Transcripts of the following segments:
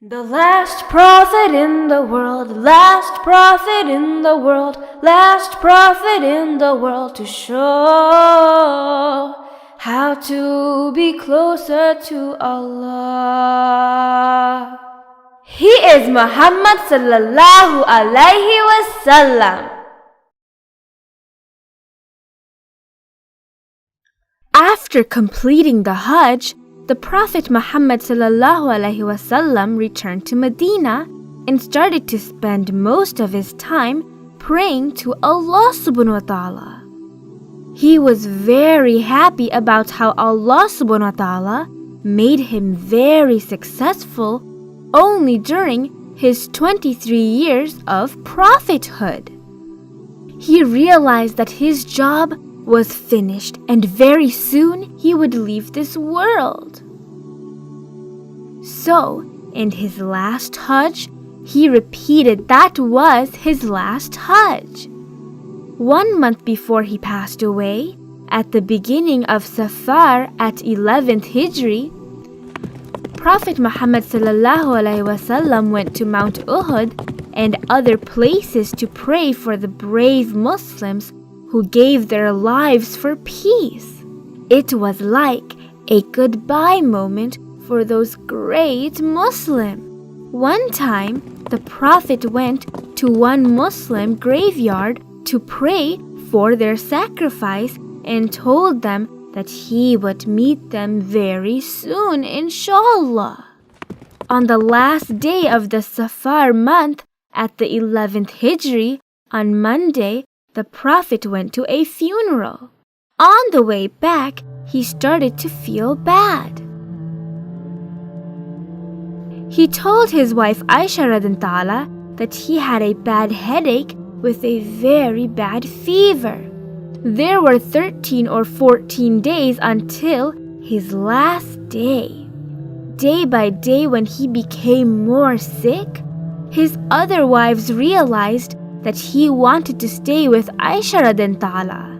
The last prophet in the world, last prophet in the world, last prophet in the world to show how to be closer to Allah. He is Muhammad sallallahu alaihi wasallam. After completing the Hajj, the Prophet Muhammad sallallahu alaihi wasallam returned to Medina and started to spend most of his time praying to Allah subhanahu wa ta'ala. He was very happy about how Allah subhanahu wa ta'ala made him very successful only during his 23 years of prophethood. He realized that his job was finished and very soon he would leave this world. So, in his last Hajj, he repeated that was his last Hajj. 1 month before he passed away, at the beginning of Safar at 11th Hijri, Prophet Muhammad sallallahu alaihi wasallam went to Mount Uhud and other places to pray for the brave Muslims who gave their lives for peace. It was like a goodbye moment for those great Muslims. One time, the Prophet went to one Muslim graveyard to pray for their sacrifice and told them that he would meet them very soon, inshallah. On the last day of the Safar month, at the 11th Hijri, on Monday, the Prophet went to a funeral. On the way back, he started to feel bad. He told his wife Aisha radhiyallahu ta'ala that he had a bad headache with a very bad fever. There were 13 or 14 days until his last day. Day by day, when he became more sick, his other wives realized that he wanted to stay with Aisha radhiyallahu ta'ala.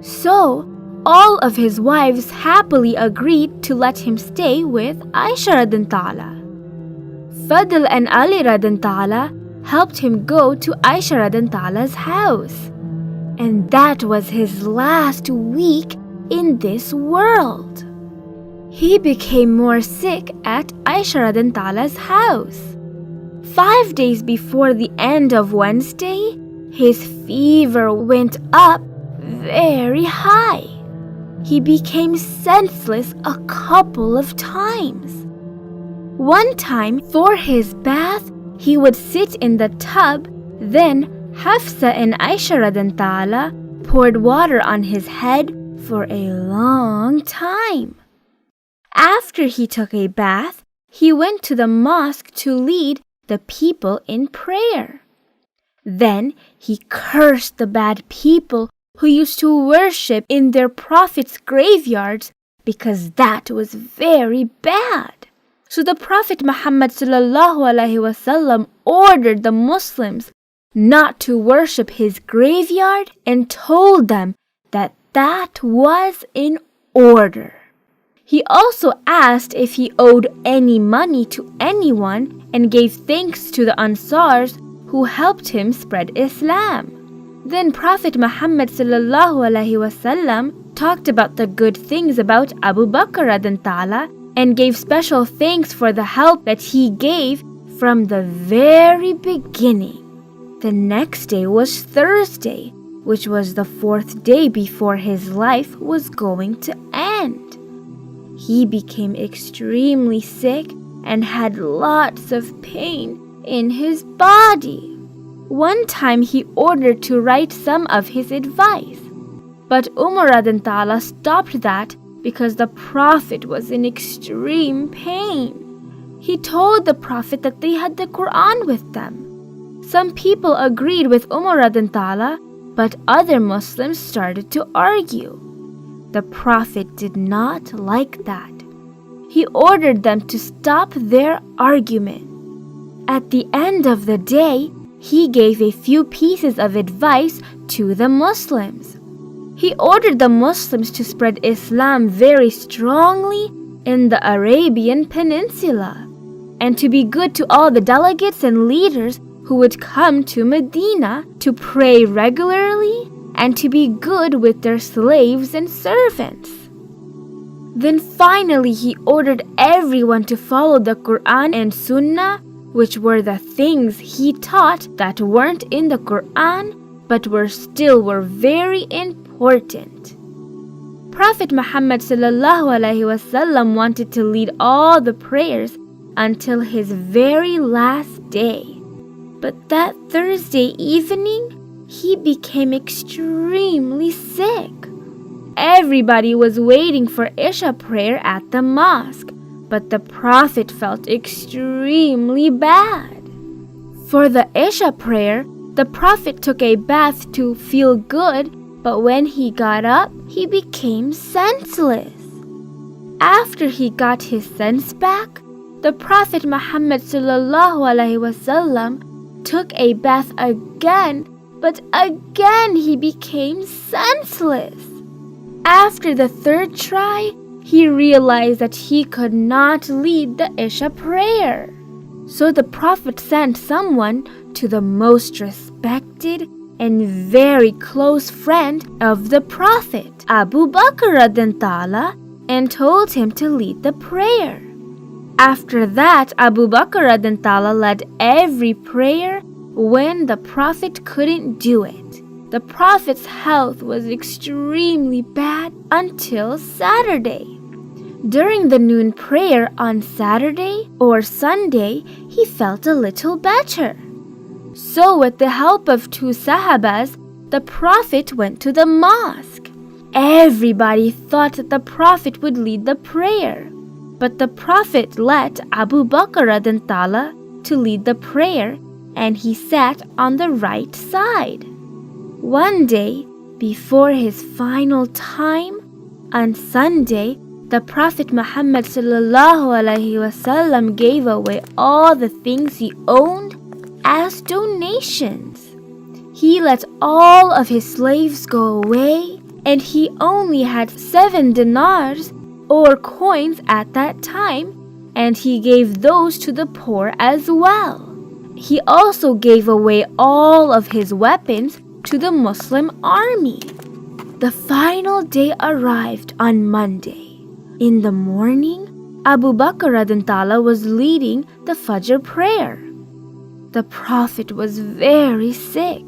So, all of his wives happily agreed to let him stay with Aisha radhiyallahu ta'ala. Fadl and Ali radhiyallahu ta'ala helped him go to Aisha radhiyallahu ta'ala's house. And that was his last week in this world. He became more sick at Aisha radhiyallahu ta'ala's house. 5 days before the end of Wednesday, his fever went up very high. He became senseless a couple of times. One time, for his bath, he would sit in the tub, then Hafsa and Aisha radhiyallahu ta'ala poured water on his head for a long time. After he took a bath, he went to the mosque to lead the people in prayer. Then he cursed the bad people who used to worship in their prophets' graveyards because that was very bad. So the Prophet Muhammad sallallahu alaihi wasallam ordered the Muslims not to worship his graveyard and told them that that was in order. He also asked if he owed any money to anyone and gave thanks to the Ansars who helped him spread Islam. Then Prophet Muhammad sallallahu alaihi wasallam talked about the good things about Abu Bakr radhiyallahu ta'ala and gave special thanks for the help that he gave from the very beginning. The next day was Thursday, which was the 4th day before his life was going to end. He became extremely sick and had lots of pain in his body. One time he ordered to write some of his advice, but Umar radhiyallahu ta'ala stopped that because the Prophet was in extreme pain. He told the Prophet that they had the Quran with them. Some people agreed with Umar radhiyallahu ta'ala, but other Muslims started to argue. The Prophet did not like that. He ordered them to stop their argument. At the end of the day, he gave a few pieces of advice to the Muslims. He ordered the Muslims to spread Islam very strongly in the Arabian Peninsula and to be good to all the delegates and leaders who would come to Medina, to pray regularly, and to be good with their slaves and servants. Then finally he ordered everyone to follow the Quran and Sunnah, which were the things he taught that weren't in the Quran but were very important. Prophet Muhammad ﷺ wanted to lead all the prayers until his very last day. But that Thursday evening, he became extremely sick. Everybody was waiting for Isha prayer at the mosque, but the Prophet felt extremely bad. For the Isha prayer, the Prophet took a bath to feel good, but when he got up, he became senseless. After he got his sense back, the Prophet Muhammad ﷺ took a bath again, but again he became senseless. After the third try, he realized that he could not lead the Isha prayer. So the Prophet sent someone to the most respected and very close friend of the Prophet, Abu Bakr radhiyallahu, and told him to lead the prayer. After that, Abu Bakr radhiyallahu led every prayer when the Prophet couldn't do it. The Prophet's health was extremely bad until Saturday. During the noon prayer on Saturday or Sunday, he felt a little better. So with the help of 2 Sahabas, the Prophet went to the mosque. Everybody thought that the Prophet would lead the prayer, but the Prophet let Abu Bakr radhiyallahu to lead the prayer, and he sat on the right side. One day, before his final time, on Sunday, the Prophet Muhammad ﷺ gave away all the things he owned as donations. He let all of his slaves go away, and he only had 7 dinars or coins at that time, and he gave those to the poor as well. He also gave away all of his weapons to the Muslim army. The final day arrived on Monday. In the morning, Abu Bakr radhiyallahu was leading the Fajr prayer. The Prophet was very sick,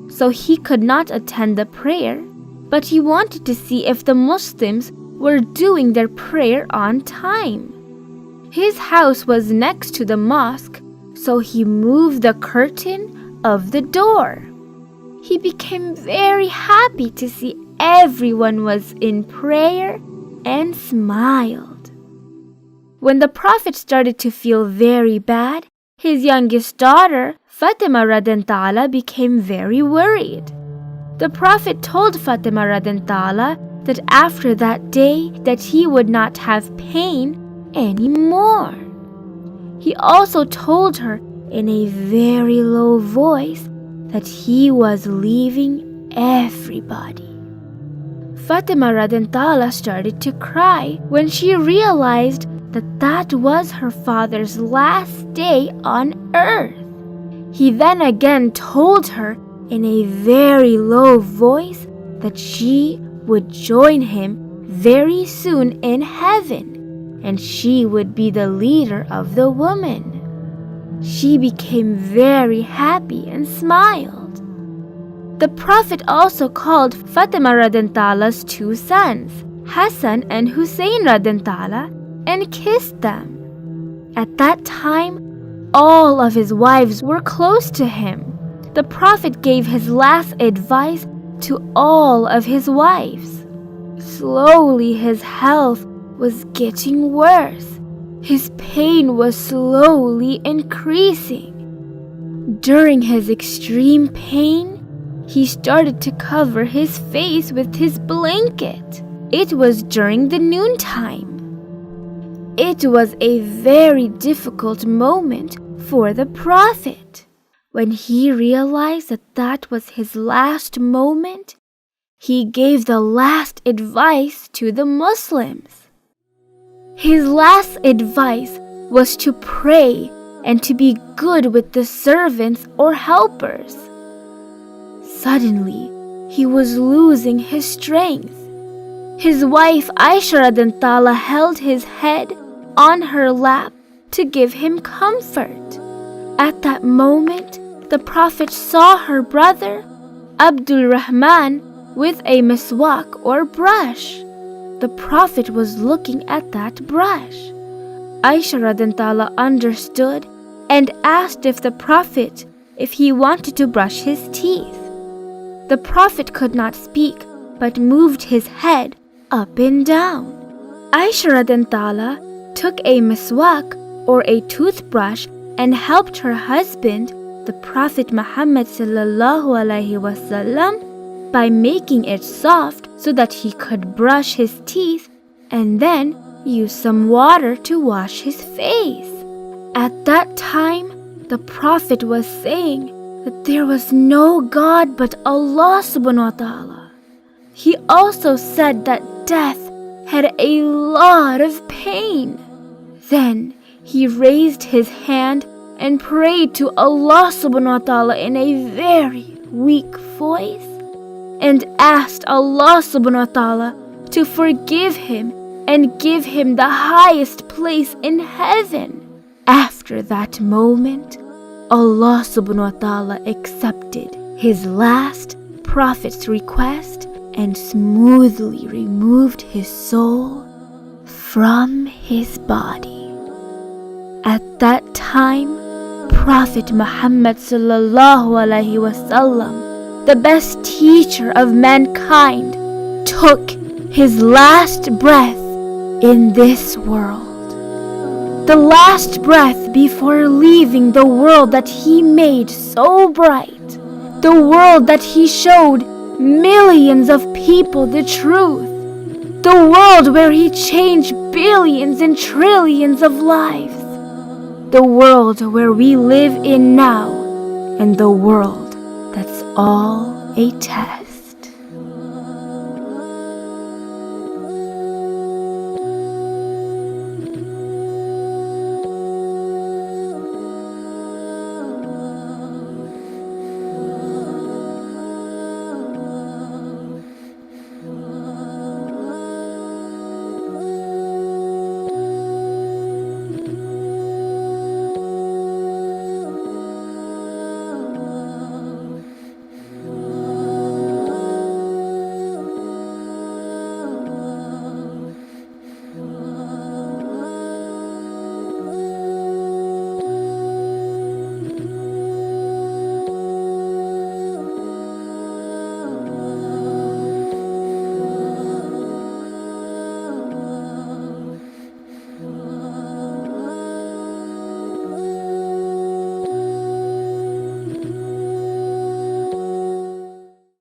so he could not attend the prayer, but he wanted to see if the Muslims were doing their prayer on time. His house was next to the mosque, so he moved the curtain of the door. He became very happy to see everyone was in prayer and smiled. When the Prophet started to feel very bad, his youngest daughter, Fatima radhiyallahu became very worried. The Prophet told Fatima radhiyallahu that after that day that he would not have pain anymore. He also told her in a very low voice that he was leaving everybody. Fatima radhiyallahu started to cry when she realized that was her father's last day on earth. He then again told her in a very low voice that she would join him very soon in heaven, and she would be the leader of the women. She became very happy and smiled. The Prophet also called Fatima radhiyallahu 2 sons, Hassan and Hussein radhiyallahu, and kissed them. At that time, all of his wives were close to him. The Prophet gave his last advice to all of his wives. Slowly his health was getting worse. His pain was slowly increasing. During his extreme pain, he started to cover his face with his blanket. It was during the noontime. It was a very difficult moment for the Prophet. When he realized that was his last moment, he gave the last advice to the Muslims. His last advice was to pray and to be good with the servants or helpers. Suddenly, he was losing his strength. His wife Aisha radhiyallahu anha held his head on her lap to give him comfort. At that moment, the Prophet saw her brother, Abdul Rahman, with a miswak or brush. The Prophet was looking at that brush. Aisha radhiyallahu anha understood and asked the Prophet if he wanted to brush his teeth. The Prophet could not speak but moved his head up and down. Aisha radhiyallahu anha took a miswak or a toothbrush and helped her husband, the Prophet Muhammad sallallahu alaihi wasallam, by making it soft so that he could brush his teeth and then use some water to wash his face. At that time, the Prophet was saying that there was no God but Allah subhanahu wa ta'ala. He also said that death had a lot of pain. Then he raised his hand and prayed to Allah subhanahu wa ta'ala in a very weak voice and asked Allah subhanahu wa ta'ala to forgive him and give him the highest place in heaven. After that moment, Allah subhanahu wa ta'ala accepted his last prophet's request and smoothly removed his soul from his body. At that time, Prophet Muhammad sallallahu alaihi wasallam, the best teacher of mankind, took his last breath in this world. The last breath before leaving the world that he made so bright, the world that he showed millions of people the truth, the world where he changed billions and trillions of lives, the world where we live in now, and the world that's all a test.